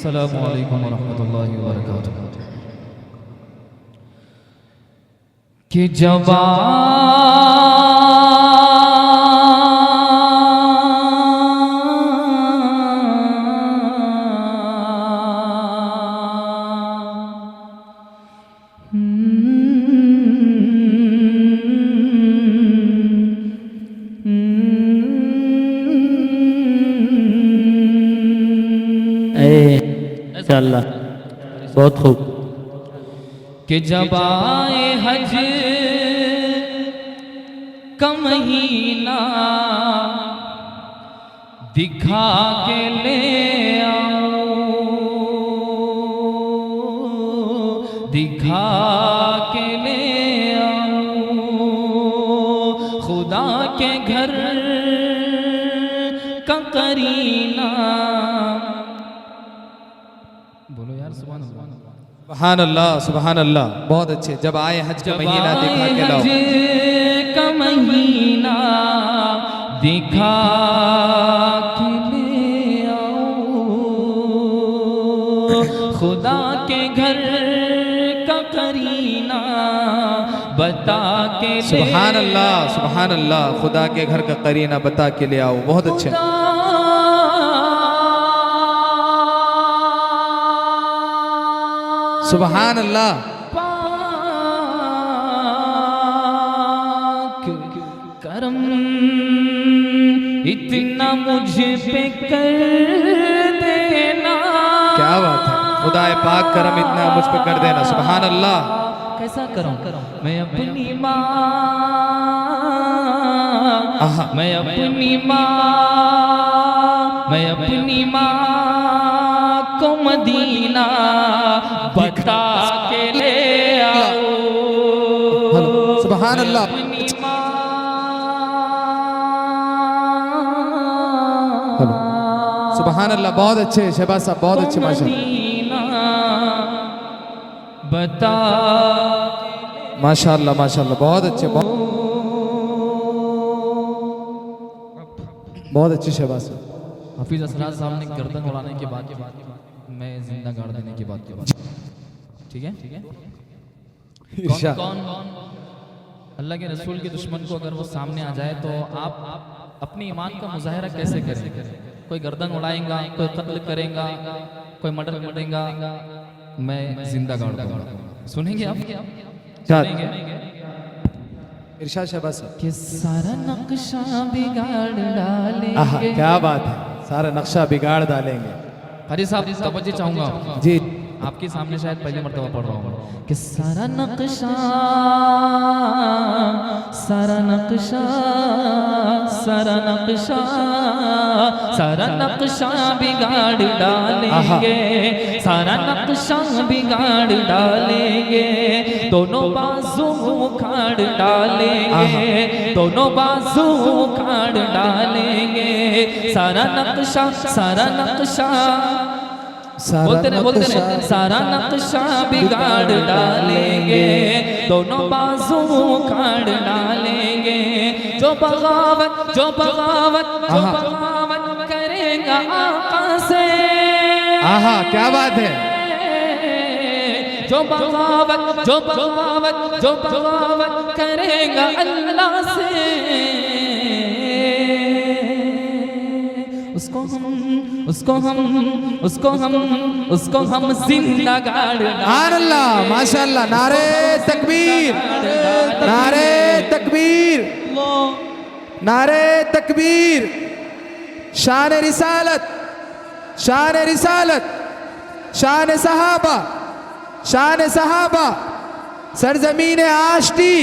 अस्सलामु अलैकुम वरहमतुल्लाहि वबरकातुहू। कि इंशाअल्लाह बहुत खूब। कि जब आए हज का महीना दिखा के ले आओ, दिखा के ले आओ खुदा के घर का करीना। बोलो यार सुभान अल्लाह। सुभान अल्लाह सुभान अल्लाह। बहुत अच्छे। जब आए हज का महीना दिखा के लाओ, हज का महीना दिखा के ले आओ खुदा के घर का करीना बता के ले। सुभान अल्लाह सुभान अल्लाह। खुदा के घर का करीना बता के ले आओ। बहुत अच्छे। सुभान अल्लाह। पाक करम इतना मुझ पे कर देना। क्या बात है। खुदा पाक करम इतना मुझ पे कर देना। सुभान अल्लाह। कैसा करूं मैं अपनी माँ, मैं अपनी माँ, मैं अपनी माँ को मदीना बता के ले आओ। सुभान अल्लाह। सुभान अल्लाह। बहुत अच्छे शहबाज साहब, बहुत अच्छे माशाअल्लाह। बता माशाअल्लाह माशाअल्लाह। बहुत अच्छे, बहुत अच्छे शहबाज साहब। हाफिज असरार साहब ने गर्दन उड़ाने के बाद मैं जिंदा गाड़ देने की बात। ठीक है ठीक है। इरशाद। कौन अल्लाह के रसूल के दुश्मन को अगर वो सामने आ जाए तो आप अपने ईमान का मुजाहिरा कैसे करें? कोई गर्दन उड़ाएगा, कोई कत्ल करेगा, कोई मर्डर करेगा, मैं जिंदा गाड़ दूंगा। सुनेंगे आप? सुनेंगे? इरशाद शहबाज साहब। कि सारा नक्शा बिगाड़ डालेंगे। आहा, क्या बात है। सारा नक्शा बिगाड़ डालेंगे। हरी साहब तवज्जो चाहूंगा जी। आपके सामने शायद पहली मर्तबा पढ़ रहा हूँ कि सारा नक्शा, सारा नक्शा, सारा नक्शा, सारा नक्शा बिगाड़ डालेंगे, सारा नक्शा बिगाड़ डालेंगे, दोनों बाजू उखाड़ डालेंगे, दोनों बाजू उखाड़ डालेंगे, सारा नक्शा, सारा नक्शा, बोलते रहे सारा नक्शा बिगाड़ डालेंगे, दोनों बाजू उखाड़ डालेंगे। जो बगावत, जो बगावत, जो बगावत करेगा आका से, आहा, क्या बात है। जो बगावत, जो बगावत, जो बगावत करेगा अल्लाह से, उसको हम, उसको हम, उसको हम, उसको हम जिंदा गाड़। अल्लाह माशाअल्लाह। नारे तकबीर, नारे तकबीर, नारे तकबीर। शान रिसालत, शान रिसालत, शान सहाबा, शान सहाबा। सरजमीन आश्ती,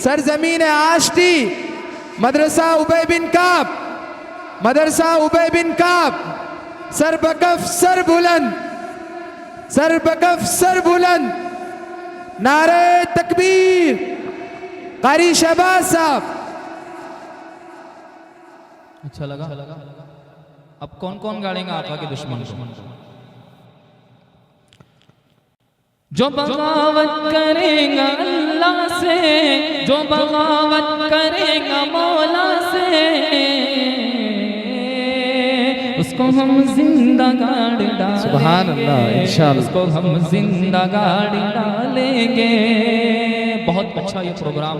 सरजमीन आश्ती। मदरसा उबय बिन काब, मदरसा उबय बिन काब। सर बकफ सर बुलंद, सर बकफ सर बुलंद। नारे तकबीर। कारी शहबाज साहब। अच्छा लगा? अब कौन कौन गाड़ेगा आका के दुश्मन को? जो बगावत करेगा अल्लाह से, जो बगावत करेगा मौला से, इसको हम जिंदा गाड़ डालेंगे, सुभान अल्लाह, इंशाअल्लाह। इसको हम जिंदा गाड़ डालेंगे। बहुत अच्छा ये प्रोग्राम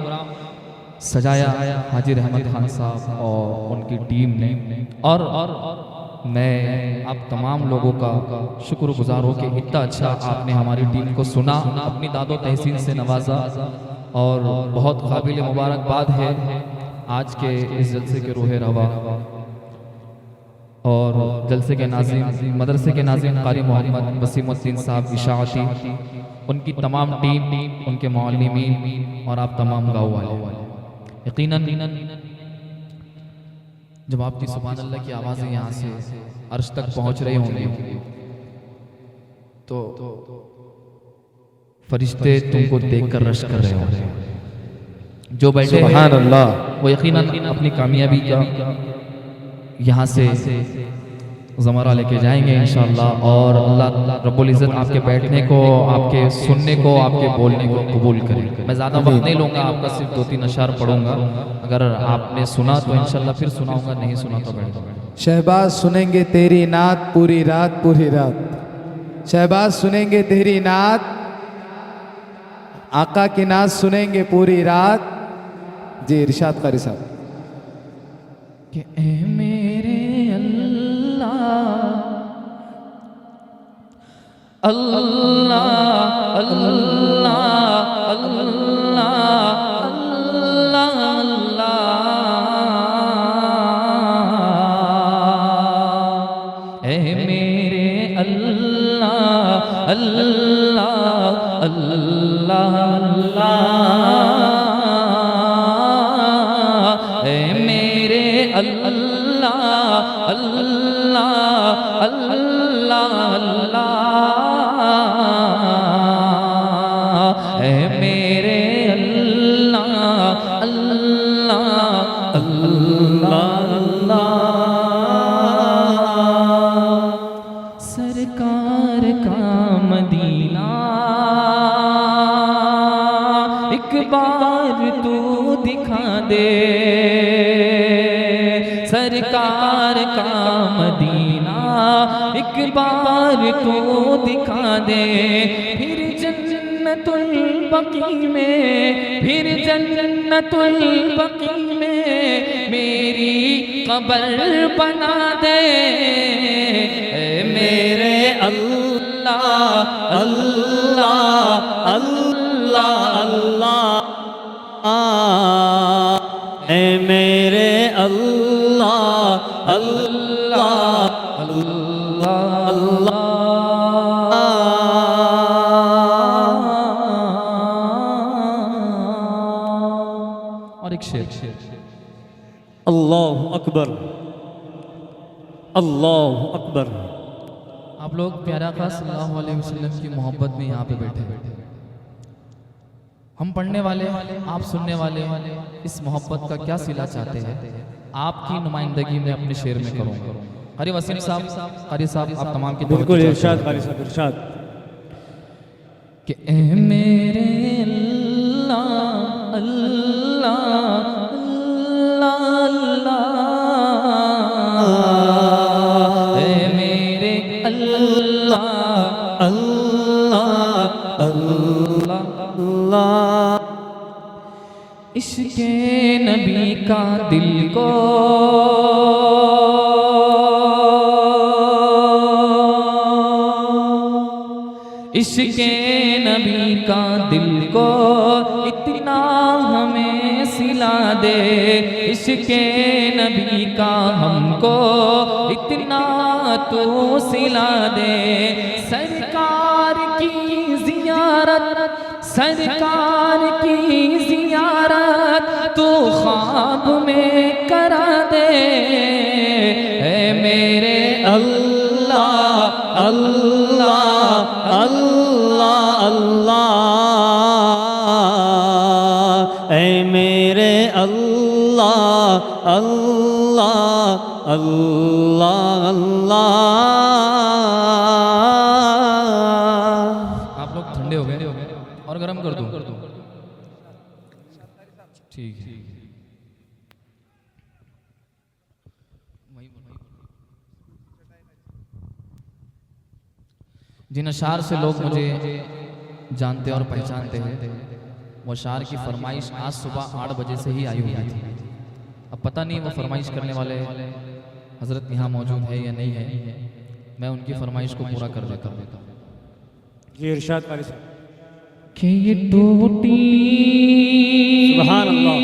सजाया हाजी रहमत खान साहब और उनकी टीम ने, और मैं आप तमाम लोगों का शुक्रगुजार हूँ कि इतना अच्छा आपने हमारी टीम को सुना, अपनी दादो तहसीन से नवाजा, और बहुत काबिल मुबारकबाद है आज के इस जलसे के रूह रवा और जलसे के नाज़िम, मदरसे के नाज़िम कारी मोहम्मद वसीमुद्दीन साहब इशाअती, उनकी तमाम टीम, उनके मौलमीन और आप तमाम गाँव वाले। यकीनन जब आपकी सुभान अल्लाह की आवाज़ें यहाँ से अर्श तक पहुँच रही होंगी तो फरिश्ते तुमको देखकर रश कर रहे होंगे। जो बैठे सुभान अल्लाह, वो यकीनन अपनी कामयाबी का यहाँ से ज़मरा लेके जाएंगे इंशाअल्लाह, और अल्लाह रब्बुल इज़्ज़त आपके बैठने को, आपके सुनने को, आपके बोलने को कबूल करे। मैं ज़्यादा वक्त नहीं लूँगा, आपका सिर्फ 2-3 अशार पढ़ूंगा। अगर आपने सुना तो इंशाअल्लाह फिर सुनाऊंगा, नहीं सुना तो बैठ जाऊंगा। शहबाज सुनेंगे तेरी नात पूरी रात पूरी रात, शहबाज सुनेंगे तेरी नात, आका की नात सुनेंगे पूरी रात। जी इरशाद कारी साहब। कि ए मेरे अल्लाह अल्लाह अल्लाह अल्लाह अल्लाह, ए मेरे अल्लाह अल्लाह अल्लाह अल्लाह, ए मेरे अल्लाह अल्लाह अल्लाह अल्लाह, ए मेरे अल्लाह अल्लाह अल्लाह अल्लाह। सरकार का मदीना एक बार तू दिखा दे, सरकार का मदीना एक बार तू दिखा दे, फिर जन्नतुल बकी में, फिर जन्नतुल बकी में मेरी कब्र बना दे, ए मेरे अल्लाह अल्लाह अल्लाह अल्लाह, ए मेरे अल्लाह अल्लाह अल्लाह अल्लाह। और एक शेर, अल्लाह अकबर अल्लाह अकबर। आप लोग प्यारा आका सल्लल्लाहु अलैहि वसल्लम की मोहब्बत में यहाँ पे बैठे, हम पढ़ने वाले, आप सुनने वाले इस मोहब्बत का क्या सिला चाहते हैं, आपकी नुमाइंदगी में अपने शेर में करूँगा। कारी वसीम साहब, कारी साहब, आप तमाम की बिल्कुल इरशाद कारी साहब इरशाद। कि ए मेरे अल्लाह अल्लाह अल्लाह, ए मेरे अल्लाह अल्लाह अल्लाह, इश्क़े नबी का दिल को इश्क़े नबी का दिल को इतना हमें सिला दे, इश्क़े नबी का हमको इतना तू सिला दे, सरकार की ज़ियारत, सरकार की ज़ियारत तू ख्वाब में करा दे, ए मेरे अल्लाह अल्लाह अल्लाह अल्लाह, ए मेरे अल्लाह अल्लाह अल्लाह अल्लाह। आप लोग ठंडे हो गए और गर्म कर दूं? ठीक है। जिन अशार से लोग मुझे जानते और पहचानते हैं, वो अशार की फरमाइश आज सुबह 8 बजे से ही आई हुई थी। अब पता नहीं वो फरमाइश करने वाले हजरत यहाँ मौजूद है या नहीं है, मैं उनकी फरमाइश को पूरा कर देता हूँ। जी इरशाद कारी साहब। कि ये टूटी सुभान अल्लाह।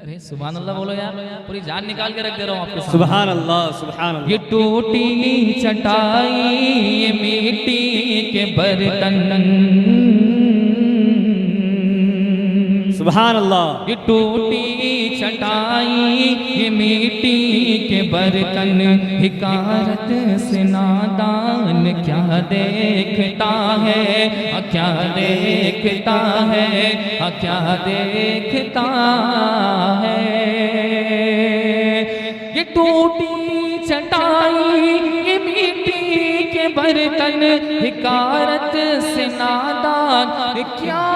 अरे सुभान अल्लाह बोलो यार, पूरी जान निकाल के रख दे रहा हूँ आपके सामने। सुभान अल्लाह सुभान ये अल्लाह। टूटी चटाई ये मिट्टी के बर्तन, सुभान अल्लाह। ये टूटी चटाई ये मिट्टी के बर्तन, हिकारत से नादान क्या देखता है, क्या देखता है, क्या देखता है। ये टूटी चटाई ये मिट्टी के बर्तन, हिकारत से नादान क्या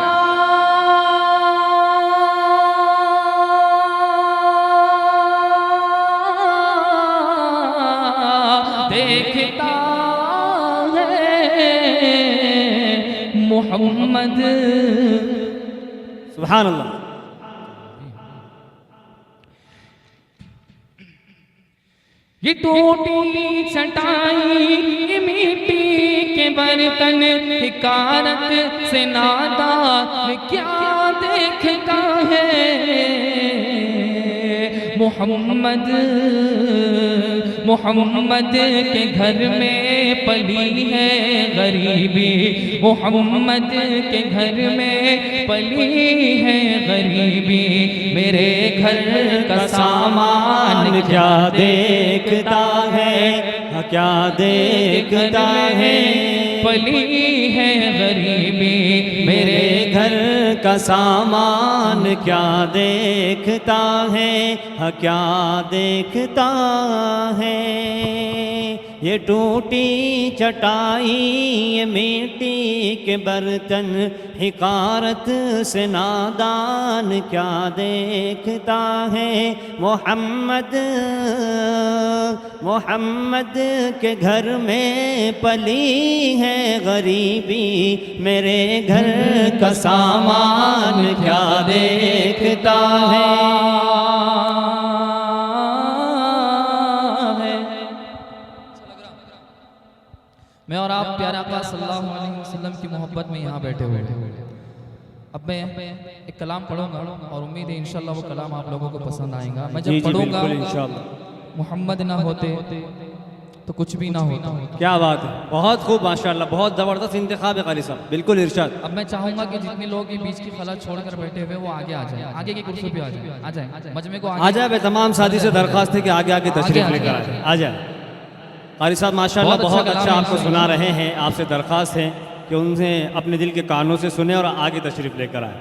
देखता है। मोहम्मद सुभान अल्लाह। ये टूटी चटाई ये मिट्टी के बर्तन, हिकारत से नादान क्या देखता है। मोहम्मद मोहम्मद के घर में पली है गरीबी, मोहम्मद के घर में पली है गरीबी, मेरे घर का सामान क्या देखता है, क्या देखता है। पली है गरीबी, मेरे घर का सामान क्या देखता है, क्या देखता है। ये टूटी चटाई ये मिट्टी के बर्तन, हिकारत से नादान क्या देखता है। मोहम्मद मोहम्मद के घर में पली है गरीबी, मेरे घर का सामान क्या देखता है। मैं और आप प्यारे आका सल्लल्लाहु अलैहि वसल्लम की मोहब्बत में यहाँ बैठे हुए हैं। अब मैं एक कलाम पढ़ूंगा और उम्मीद है इंशाल्लाह वो कलाम आप लोगों को पसंद आएगा। मैं जी जब जी पढ़ूंगा बिल्कुल इंशाअल्लाह। मोहम्मद ना होते तो कुछ भी ना होता। क्या बात है, बहुत खूब माशाल्लाह, बहुत ज़बरदस्त इंतखाब है कारी साहब, बिल्कुल इरशाद। अब मैं चाहूंगा कि जितने लोग ये बीच की खला छोड़कर बैठे हुए वो आगे आ जाए, आगे की कुर्सी पे आ जाए, मजमे को आ जाए। तमाम साथी से दरख्वास्त है कि आगे आगे तशरीफ आगे लेकर आगे। आए। आ जाए कारी साहब माशाल्लाह, बहुत बहुत अच्छा अच्छा कलाम आपको है। सुना रहे हैं। आपसे दरख्वास्त है कि उनसे अपने दिल के कानों से सुने और आगे तशरीफ लेकर आए।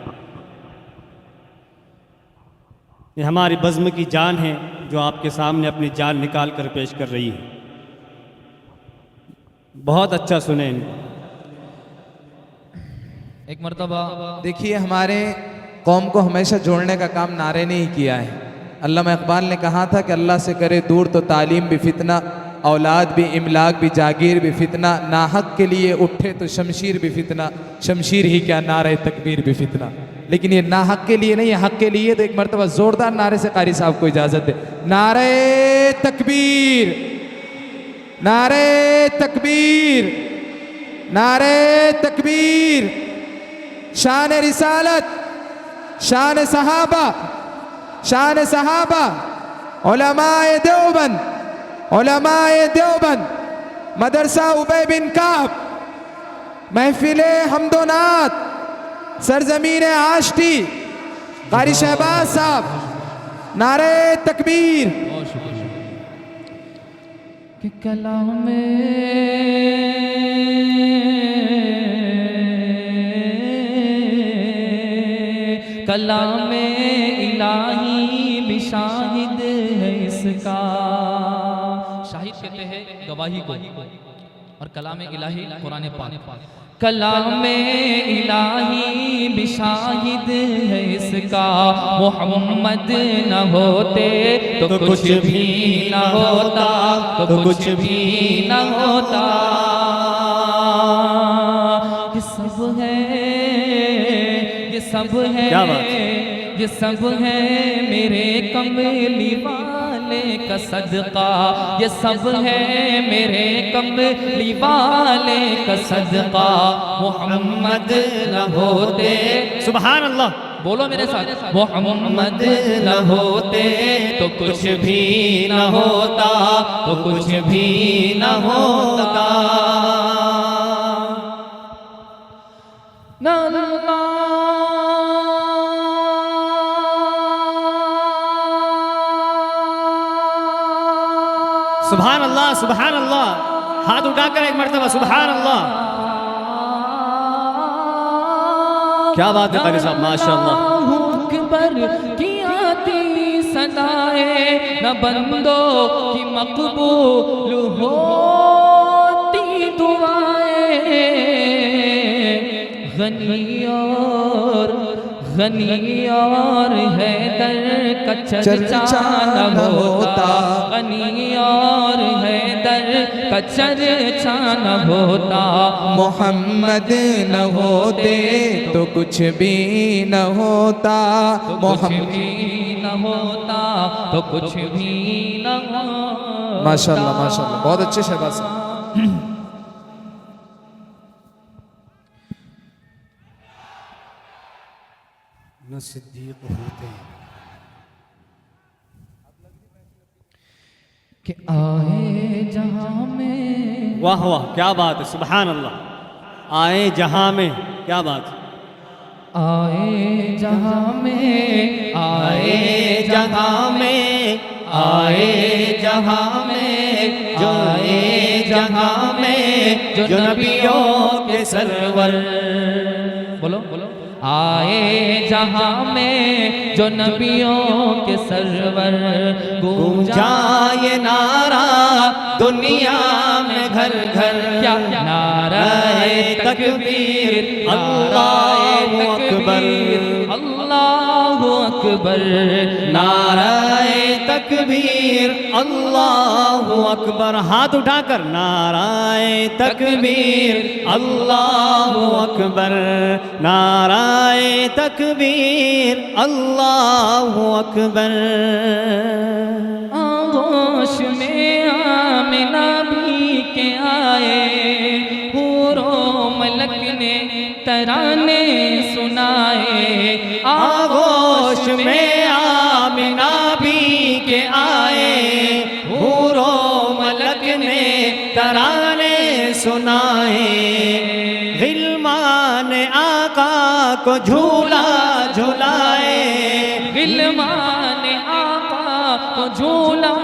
ये हमारी बज़्म की जान है जो आपके सामने अपनी जान निकाल कर पेश कर रही है। बहुत अच्छा सुने इनको। एक मर्तबा देखिए, हमारे कौम को हमेशा जोड़ने का काम नारे ने ही किया है। अल्लामा इकबाल ने कहा था कि अल्लाह से करे दूर तो तालीम भी फितना, औलाद भी इमलाक भी जागीर भी फितना, नाहक के लिए उठे तो शमशीर भी फितना, शमशीर ही क्या नारे तकबीर भी फितना। लेकिन ये नाहक के लिए नहीं, हक के लिए। तो एक मर्तबा जोरदार नारे से कारी साहब को इजाजत दे। नारे तकबीर, नारे तकबीर, नारे तकबीर। शान रिसालत, शान सहाबा, शान सहाबा, उलमाए देवबंद, उलमाए देवबंद, मदरसा उबय बिन काब, महफिले हमदोनात, सरजमीन आष्टी, कारी शहबाज साहब, नारे तकबीर। बहुत शुक्रिया कि कलाम कलाम इलाही भी शाहिद है इसका। शाहिद कहते हैं गवाही को, और कलाम इलाही कुरान पाक। कलाम इलाही भी शाहिद है इसका, मोहम्मद न होते तो कुछ भी न होता, तो कुछ भी न होता। ये सब है, ये सब है, क्या बात? ये सब है मेरे कमली वाले का सदका, ये सब है मेरे कमली वाले का सदका। मोहम्मद न होते, सुभान अल्लाह, बोलो मेरे साथ, मोहम्मद न होते तो कुछ भी न होता, तो कुछ भी न होता। सुभान अल्लाह, सुभान अल्लाह। हाथ उठाकर एक मर्तबा सुभान अल्लाह। क्या बात है कारी साहब, माशाअल्लाह। अकबर की आती सदाए न बंदों की मकबूल होती दुआएं। गनी और हैदर का चर्चा न होता, गनी और हैदर का चर्चा न होता। मोहम्मद न होते तो कुछ भी न होता, मोहम्मद भी न होता तो कुछ भी न होता। माशाअल्लाह माशाअल्लाह, बहुत अच्छे शहबाज साहब। न सिद्दीक होते कि आए जहां में, वाह वाह, क्या बात है, सुभान अल्लाह। आए जहां में, क्या बात है। आए जहां में, आए जहां में, आए जहां में, जो आए जहां में जो नबियों के सरवर। बोलो बोलो, आए जहां में जो नबियों के सरवर। गूंजा ये नारा दुनिया में घर घर, क्या नाराए तकबीर, अल्लाहु अकबर, अल्लाहु अकबर। नाराए तकबीर, अल्लाहु अकबर। हाथ उठाकर नाराए तकबीर, अल्लाहु अकबर, नाराए तकबीर, अल्लाहु अकबर। आगोश में आमिना भी के आए, पूरो मलक ने तराने सुनाए। आगोश में आमिना भी के आए, पूरो मलक ने तराने सुनाए। गिलमान आका को झूला झुलाए, गिलमान आका को झूला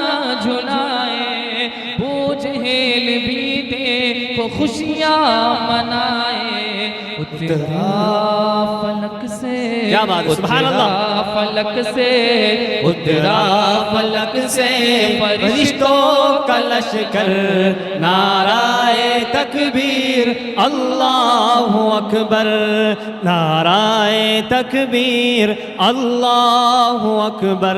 झुलाए। बूझ हेल भी देखो खुशियाँ मनाए। उतरा फलक से, क्या बात है, सुभान अल्लाह। फलक से, उतरा फलक से फरिश्तों का लश्कर। नाराए तकबीर, अल्लाहु अकबर, नाराए तकबीर, अल्लाहु अकबर।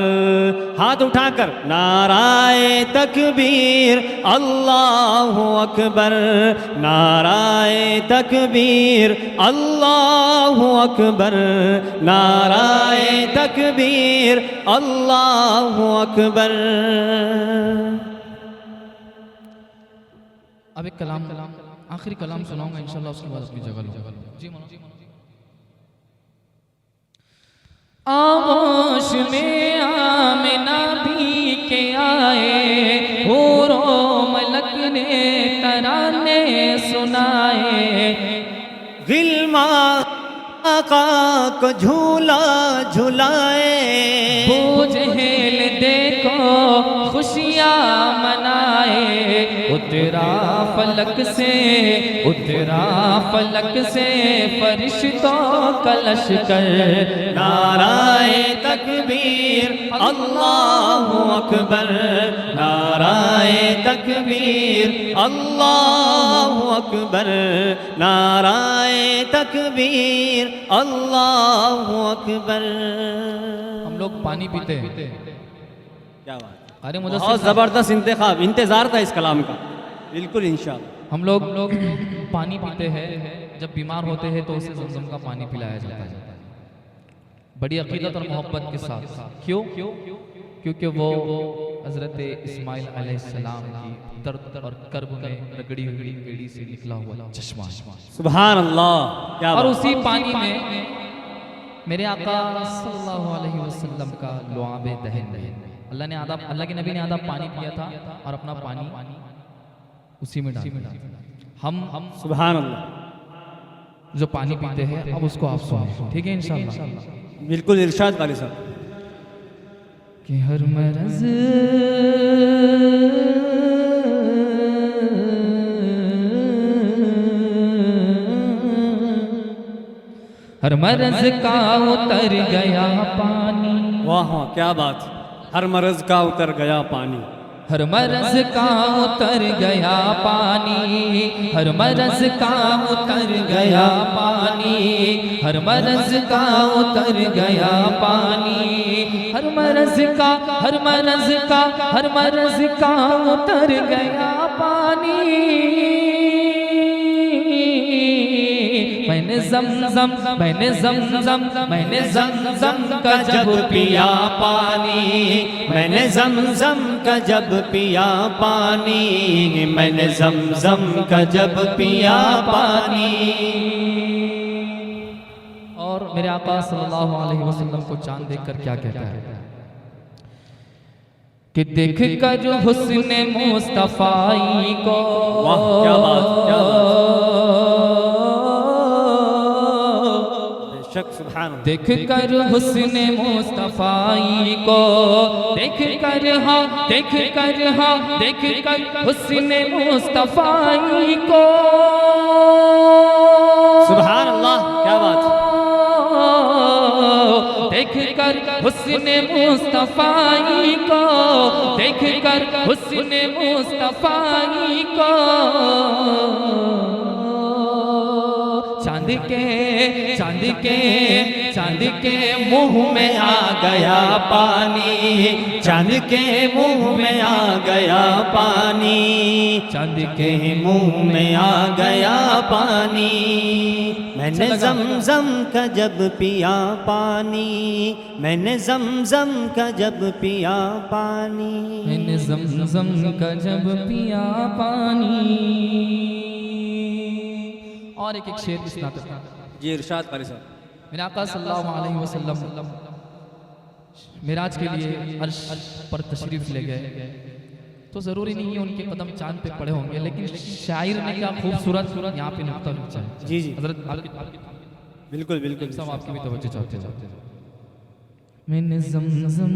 हाथ उठाकर नाराए तकबीर, अल्लाहु अकबर, नाराए तकबीर, अल्लाहु अकबर, नाराए तकबीर, अल्लाहु अकबर। अब एक कलाम, आखिरी कलाम सुनाऊंगा इंशाल्लाह, उसके बाद अपनी जगह लूंगा। जी मनोज। आगोश में आमिना भी के आए, हूरो मलक ने तराने सुनाए। गिलमा आका को झूला झुलाए। बूझ हेल देखो खुशियाँ मनाए। उतरा फलक से, उतरा फलक से फरिश्तों का लश्कर। नाराए तकबीर अल्लाहु अकबर, नाराए तकबीर अल्लाहु अकबर, नाराए तकबीर अल्लाहु अकबर। हम लोग पानी पीते हैं। क्या बात, अरे बहुत मुदस्सिर ज़बरदस्त इंतज़ार था इस कलाम का। बिल्कुल इंशाअल्लाह। हम लोग पानी पीते हैं, जब बीमार होते हैं तो उसे ज़मज़म का पानी पिलाया जाता है बड़ी अकीदत और मोहब्बत के साथ। क्यों? क्योंकि वो हज़रत इस्माइल अलैहिस्सलाम की दर्द और कर्ब में रगड़ी हुई बेड़ी से निकला हुआ चश्मा। सुभान अल्लाह, क्या और बात। उसी पानी में मेरे आका सल्लल्लाहु अलैहि वसल्लम का लुआब दहन है। अल्लाह के नबी ने आधा पानी पिया था और अपना पानी उसी में डाल दिया। हम सुभान अल्लाह, जो पानी पीते हैं अब उसको आप सुने, ठीक है इंशाअल्लाह। बिल्कुल इरशाद वाले साहब। कि हर मरज़ हर मरज़ का उतर गया पानी, वाह वाह, क्या बात। हर मर्ज का उतर गया पानी, हर मरज़ का उतर गया पानी, हर मरज़ का उतर गया पानी, हर मरज़ का उतर गया पानी, हर मरज़ का, हर मरज़ का, हर मरज़ का उतर गया पानी। मैंने ज़मज़म, मैंने ज़मज़म, मैंने ज़मज़म का जब पिया पानी, मैंने ज़मज़म का जब पिया पानी, मैंने ज़मज़म का जब पिया पानी। और मेरे आका सल्लल्लाहु अलैहि वसल्लम को चांद देखकर क्या कहता है कि देख कर हुस्न मुस्तफ़ाई को, वाह, क्या बात, क्या बात। बेशक, सुभान अल्लाह। देख कर हुस्न मुस्तफ़ाई को, देख कर, हाँ देख कर, हाँ देख कर हुस्न मुस्तफ़ाई को, सुभान अल्लाह, क्या बात। देख कर हुस्न मुस्तफ़ाई को, देख कर हुस्न मुस्तफ़ाई को, चांद के, चांद के, चांद के मुंह में आ गया पानी, चांद के मुंह में आ गया पानी, चांद के मुंह में आ गया पानी। मैंने ज़मज़म का जब पिया पानी, मैंने ज़मज़म का जब पिया पानी, मैंने ज़मज़म का जब पिया पानी। और एक शेर सुनाता हूं। जी इरशाद कारी साहब। मेरे आका सल्लल्लाहु अलैहि वसल्लम मिराज के लिए अर्श पर तशरीफ ले गए, तो ज़रूरी नहीं है उनके कदम चांद पे पड़े होंगे, लेकिन शायर ने क्या खूबसूरत यहाँ पे नुक्ता लिखा है। जी जी, हज़रत बिल्कुल बिल्कुल, सब आपकी भी तवज्जो चाहते हैं। मैंने ज़मज़म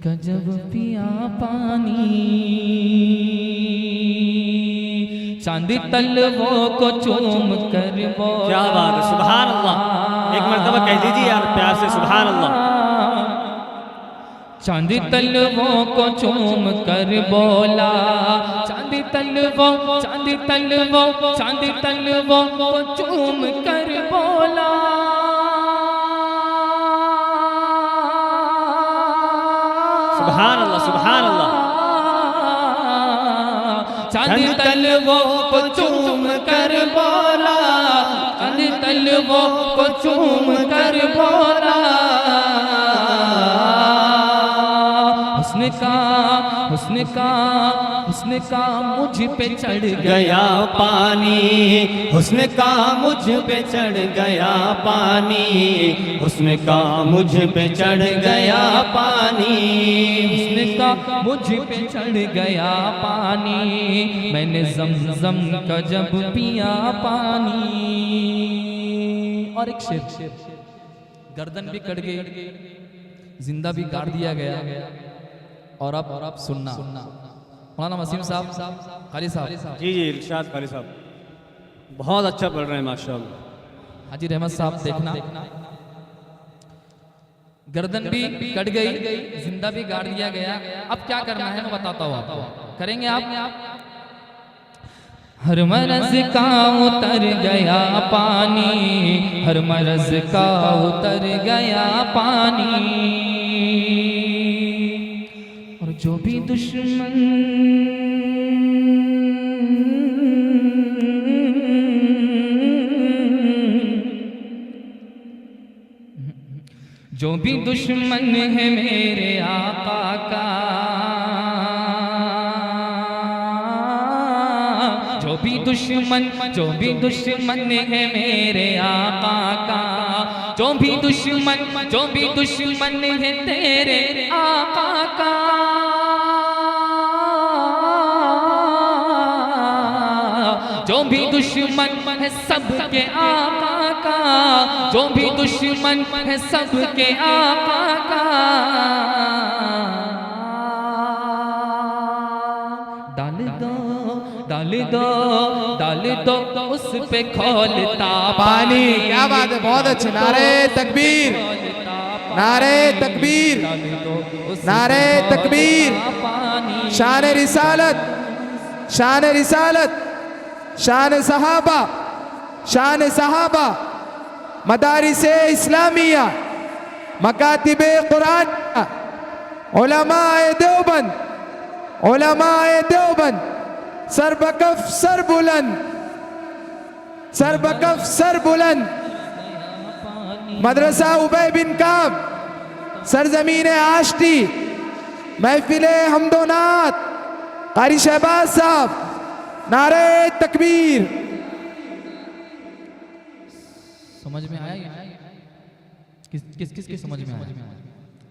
का जब पिया पानी, चांद तलवों को चूम कर बोला। क्या बात है, सुभान अल्लाह। एक मर्तबा कह दीजिए यार प्यार से, सुभान अल्लाह। चांद तलवों को चूम कर बोला, चांद तलवों, चांद तलवों, चांद तलवों को चूम कर बोला। सुभान अल्लाह, सुभान अल्लाह। चांद तलवों को चूम कर बोला, चांद तलवों को चूम कर बोला। हुस्न का, हुस्न का, हुस्न का मुझ पे चढ़ गया पानी, हुस्न का मुझ पे चढ़ गया पानी, हुस्न का मुझ पे चढ़ गया पानी, हुस्न का मुझ पे चढ़ गया पानी। मैंने ज़मज़म का जब पिया पानी। और एक शेर, गर्दन भी कट गई, जिंदा भी गाड़ दिया गया। और अब सुनना, मौलाना वसीम साहब, कारी साहब, जी जी इरशाद कारी साहब, बहुत अच्छा पढ़ रहे हैं माशाअल्लाह। हाजी रहमत साहब, देखना गर्दन भी कट गई, जिंदा भी गाड़ दिया गया। अब क्या करना है मैं बताता हूँ आपको, करेंगे आप? हर मरज का उतर गया पानी, हर मरज का उतर गया पानी, और जो भी दुश्मन जो भी दुश्मन है मेरे आका का, जो भी दुश्मन है मेरे आका का, जो भी दुश्मन है तेरे आका का, जो भी दुश्मन है सबके आका का, जो भी दुश्मन है सबके आका का, डाल दो उस पे खौलता पानी। क्या बात है, बहुत अच्छे। नारे तकबीर, नारे तकबीर, नारे तकबीर। शान रिसालत, शान रिसालत, शान सहाबा, शान सहाबा, मदारिसे इस्लामिया, मकातिबे कुरान, उलमाए देवबंद, उलमाए देवबंद, सर बकफ सर बुलंद, सर बकफ सर बुलंद, मदरसा उबय बिन काब, सरजमीन आष्टी, महफिले हमदोनात, कारी शहबाज साहब, नारे तकबीर। समझ में आया? किस समझ में आया?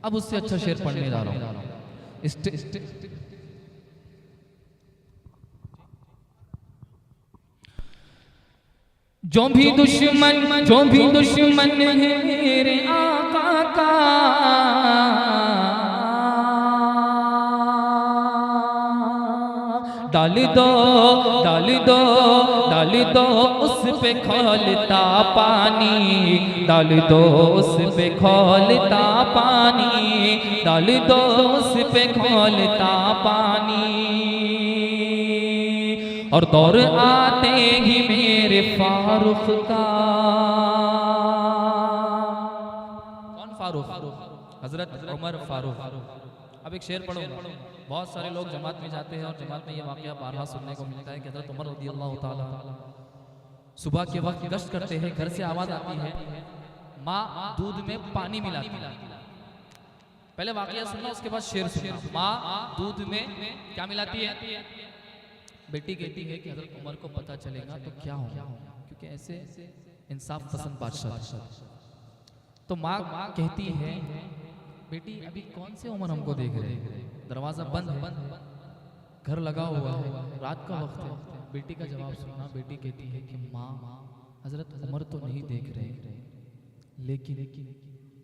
अब उससे अच्छा शेर पढ़ने जा रहा हूं। जो भी दुश्मन है मेरे आका का, डाल दो उस पे खौलता पानी, डाल दो उस पे खौलता पानी, डाल दो उस पे खौलता पानी, और दौर आते ही मेरे फारूक का। कौन फारूक? हजरत उमर फारूक। अब एक शेर पढ़ूंगा। बहुत सारे लोग जमात में जाते हैं और जमात में ये वाकया बारहा सुनने को मिलता है कि हजरत उमर रज़ियल्लाहु ताला सुबह के वक्त गश्त करते हैं, घर से आवाज आती है माँ दूध में पानी मिलाती है। पहले वाकया सुनना, उसके बाद शेर सुनना। माँ दूध में क्या मिलाती है? बेटी कहती है कि हजरत उमर को पता चलेगा तो क्या होगा, क्योंकि ऐसे इंसाफ पसंद बादशाह। तो माँ कहती है बेटी अभी कौन से उमर हमको देख रहे हैं, दरवाजा बंद है, घर लगा हुआ है, रात का वक्त है। बेटी का जवाब सुनना। बेटी कहती है कि माँ हजरत उमर तो नहीं देख रहे, लेकिन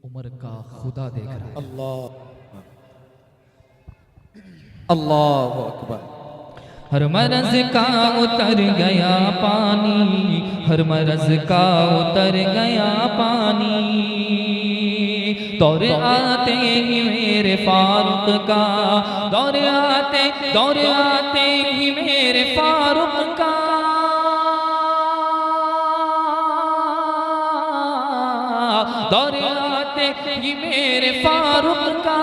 उमर का खुदा देख रहा है। अल्लाह अल्लाहु अकबर। हर मरज का उतर गया पानी, हर मरज का उतर गया पानी, दौर आते ही मेरे फारूक का, दौर आते ही मेरे फारूक का, दौर आते ही मेरे फारूक का,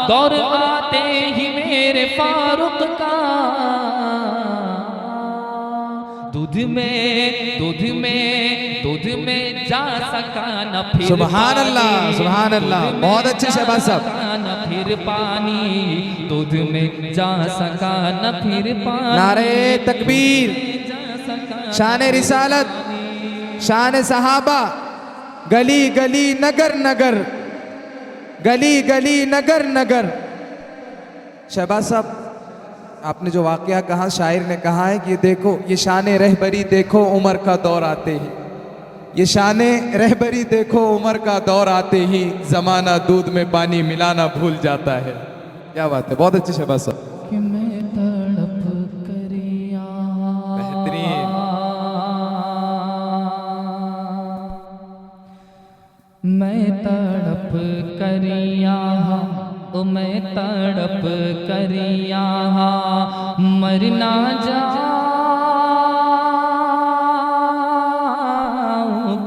दौर आते ही मेरे फारूक का, दूध में जा सका न फिर। सुभान अल्लाह, सुभान अल्लाह। बहुत अच्छे शहबाज साहब। न फिर पानी, दूध में जा सका न फिर पानी। नारे तकबीर, शान रिसालत, शान सहाबा, गली गली नगर नगर, गली गली नगर नगर। शहबाज साहब आपने जो वाकया कहा, शायर ने कहा है कि ये देखो, ये शान रहबरी देखो उमर का दौर आते ही, ये शान रहबरी देखो उमर का दौर आते ही, जमाना दूध में पानी मिलाना भूल जाता है। क्या बात है, बहुत अच्छी शहबाज साहब। कि मैं तड़प करिया, बेहतरीन। मैं तड़प कर यहाँ, मैं तड़प कर यहाँ मर ना जाऊं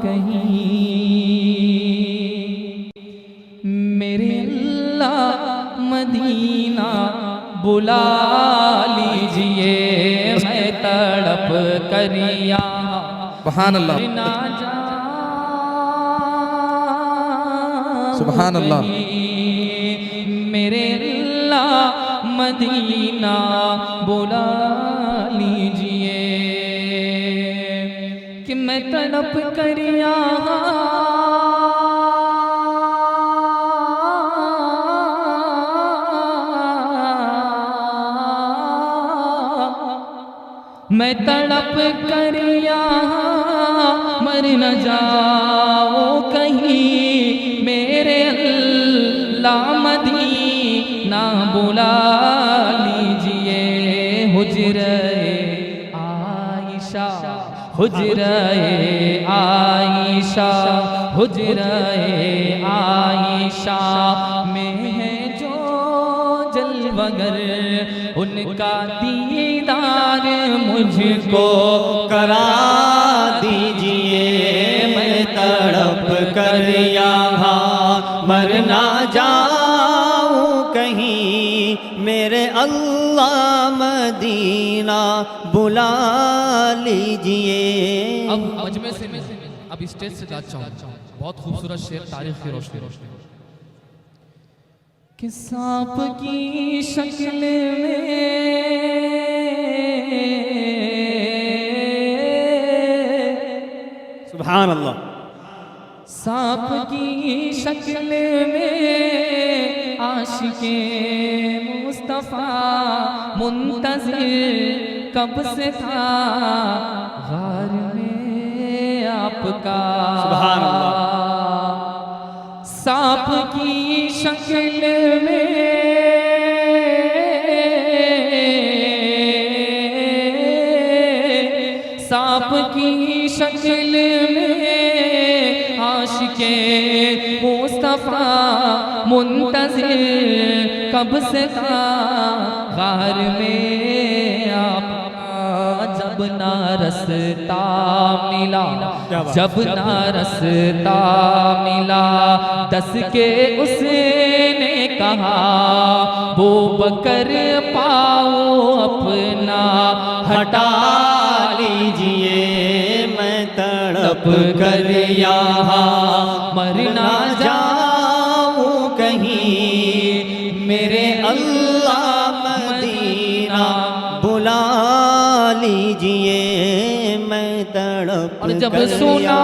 कहीं। मेरे अल्लाह मदीना बुला लीजिए, मैं तड़प कर यहाँ सुभान अल्लाह, मर ना सुभान अल्लाह। मेरे अल्लाह मदीना बुला लीजिए कि मैं तड़प कर यहाँ मैं तड़प कर यहाँ मर न जाओ कहीं। मेरे अल्लाह मदीना बुला लीजिए। हुजरे आयशा, हुजरे आयशा, हुजरे आयशा में है जो जलवगर, उनका दीदार मुझको करा दीजिए। मैं तड़प कर यहाँ मर ना जाऊं कहीं। मेरे अल्लाह मदीना बुला लीजिए। अब मजमे से मैं अब स्टेज से गा चाहूँ, बहुत खूबसूरत शेर तारीख की रोशनी कि सांप की शक्ल में सुभान अल्लाह। सांप की शक्ल में आशिके मुस्तफा मुंतज़िर कब से था गार में आपका। सुभान अल्लाह। सांप की शक्ल में सांप की शक्ल में आशिके मुस्तफा मुंतज़िर कब से था गार में आपका। जब ना रस्ता मिला, जब ना रस्ता मिला, दस के उसने कहा वो बकर पाओ अपना हटा लीजिए। मैं तड़प कर यहाँ मर ना जाऊं कहीं। मेरे अल्लाह मदीना बुला लीजिए। मैं तड़प और जब कर सुना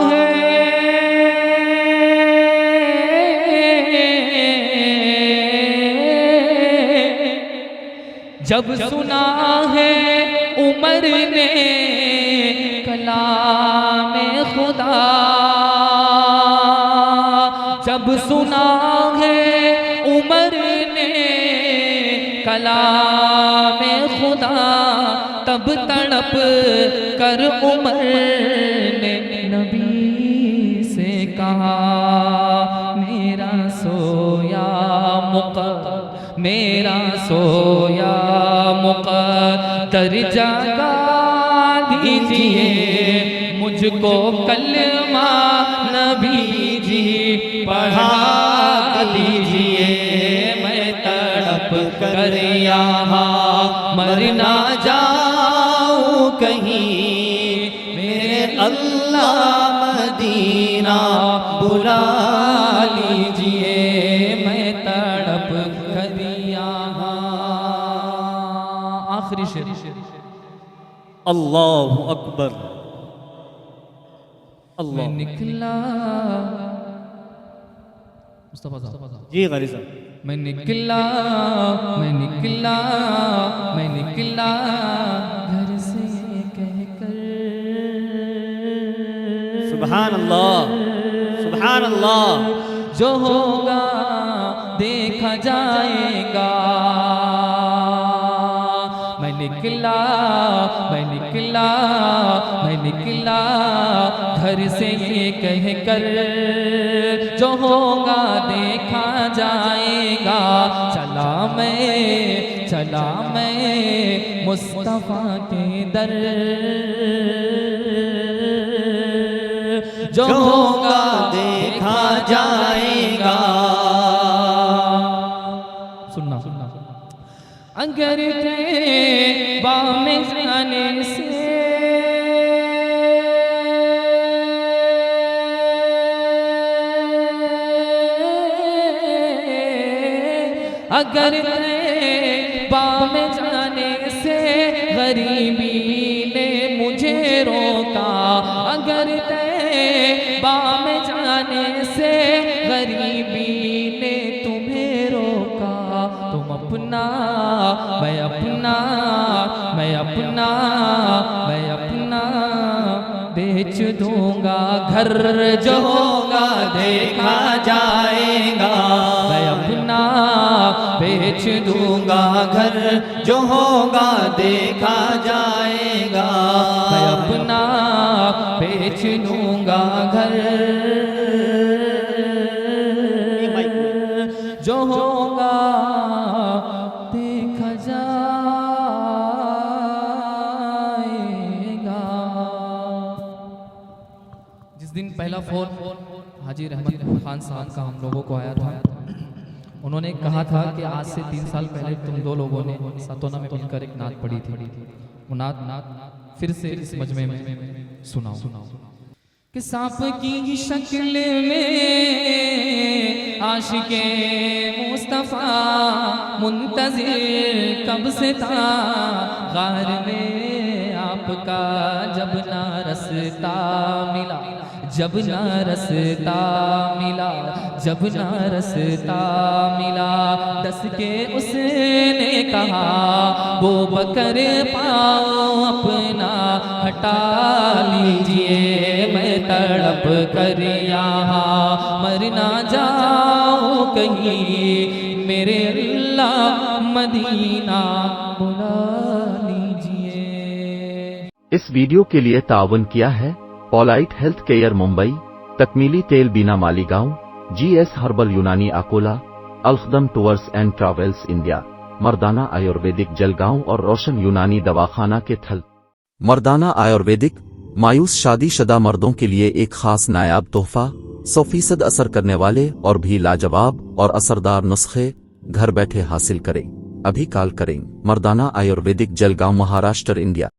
है जब सुना है उमर ने कलाम खुदा, जब सुना है उमर ने कलाम खुदा, तब तड़प कर उमर ने नबी से कहा मेरा सोया मेरा सोया मुक़द्दर जगा दीजिए। मुझको कलमा नबी जी पढ़ा दीजिए। मैं तड़प कर यहाँ मर ना जाऊं कहीं। मेरे अल्लाह मदीना बुला लीजिए। मैं तड़प कर यहाँ। आखिरी शेर। अल्लाहु अकबर। मैं अल्लाह। निकला मुस्तफा साहब जी गारी साहब। मैं निकला मैं निकला मैं निकला घर से कहकर। सुभान अल्लाह, सुभान अल्लाह। जो होगा देखा जाएगा। मैं निकला मैं निकला मैं निकला घर से ये कह कर जो होगा देखा जाएगा। चला मैं मुस्तफा के दर, जो होगा देखा जाएगा। सुनना अगर तैबा में जाने से अगर तैबा में जाने से गरीबी ने मुझे रोका, अगर तैबा में जाने से गरीबी ने तुम्हें रोका, तुम अपना मैं अपना मैं अपना मैं अपना बेच दूंगा घर, जो होगा देखा जाएगा। मैं अपना बेच दूंगा घर, जो होगा देखा जाएगा। मैं अपना बेच दूंगा घर, जो होगा देखा जाएगा। जिस दिन पहला फोन हाजी रहमत खान साहब का हम लोगों को आया था, उन्होंने कहा था कि आज से 3 साल पहले तुम 2 लोगों ने सातोना में मिलकर एक नात पढ़ी थी। वो नात फिर से इस मजमे में सुनाओ कि सांप की शक्ल में आशिके मुस्तफा मुंतजिर कब से था, गार में आपका जब ना रस्ता मिला, जब ना रस्ता मिला, जब ना रस्ता मिला, दस के उसने कहा वो बकर पाओ अपना हटा लीजिए, मैं तड़प कर यहाँ मर ना जाऊं कहीं, मेरे अल्लाह मदीना बुला लीजिए। इस वीडियो के लिए तावन किया है पॉलाइट हेल्थ केयर मुंबई, तकमीली तेल बीना मालीगांव, GS हर्बल यूनानी अकोला, अल्खदम टूर्स एंड ट्रैवल्स इंडिया, मर्दाना आयुर्वेदिक जलगांव और रोशन यूनानी दवाखाना के थल। मर्दाना आयुर्वेदिक मायूस शादीशुदा मर्दों के लिए एक खास नायाब तोहफा, 100% असर करने वाले और भी लाजवाब और असरदार नुस्खे घर बैठे हासिल करें। अभी कॉल करें। मर्दाना आयुर्वेदिक जलगांव, महाराष्ट्र, इंडिया।